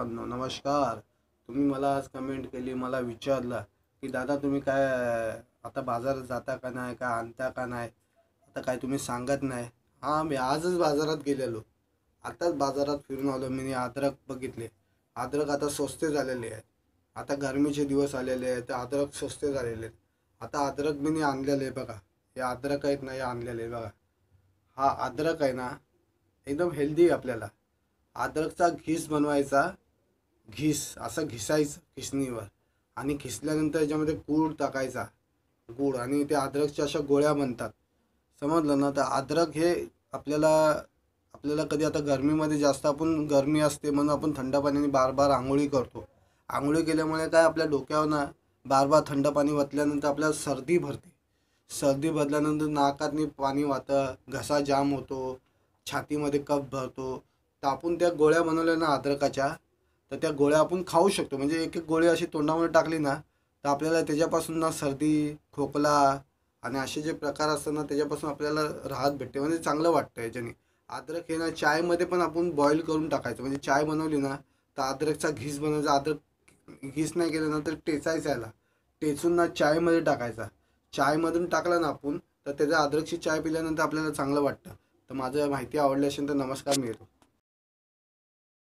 नमस्कार. तुम्ही मला आज कमेंट केली, मला विचारलं की दादा तुम्ही काय आता बाजारात जाता का नाही, काय आणता का नाही, आता काय तुम्ही सांगत नाही. हां, मी आजच बाजारात गेलेलो. आताच बाजारात फिरून आलो. मी अद्रक बघितले. अद्रक आता स्वस्त झालेले आहे. आता गरमीचे दिवस आलेले आहेत तर अद्रक स्वस्त झालेले आहेत. आता अद्रक मी आणलेले आहे बघा. हे अद्रक आहेत ना, हे आणलेले आहे बघा. हा अद्रक आहे ना, एकदम हेल्दी आहे आपल्याला. अद्रकचा घीस बनवायचा. घिस असं घिसायचं खिसणीवर आणि खिसल्यानंतर याच्यामध्ये गूळ टाकायचा. गूळ आणि त्या अद्रकच्या अशा गोळ्या बनतात. समजलं ना. तर अद्रक हे आपल्याला आपल्याला कधी आता गरमीमध्ये जास्त आपण गरमी असते म्हणून आपण थंड पाण्याने बार बार आंघोळी करतो. आंघोळी केल्यामुळे काय आपल्या डोक्यावर ना बार बार थंड पाणी वतल्यानंतर आपल्याला सर्दी भरते. सर्दी भरल्यानंतर नाकातनी पाणी वाहतं, घसा जाम होतो, छातीमध्ये कफ भरतो. तर आपण त्या गोळ्या बनवल्या ना अद्रकाच्या, तर त्या गोळ्या आपण खाऊ शकतो. म्हणजे एक एक गोळी अशी तोंडामध्ये टाकली ना, तर आपल्याला त्याच्यापासून ना सर्दी, खोकला आणि असे जे प्रकार असतात ना त्याच्यापासून आपल्याला राहत भेटते. म्हणजे चांगलं वाटतं याच्याने. अद्रक हे ना चायमध्ये पण आपण बॉईल करून टाकायचं. म्हणजे चाय बनवली ना तर अद्रकचा घीस बनवायचा. अद्रक घीस नाही केलं ना तर टेचायचा याला. टेचून ना चायमध्ये टाकायचा. चायमधून टाकला ना आपण तर त्याच्या अद्रकची चाय पिल्यानंतर आपल्याला चांगलं वाटतं. तर माझं माहिती आवडली असेल तर नमस्कार, मी येतो.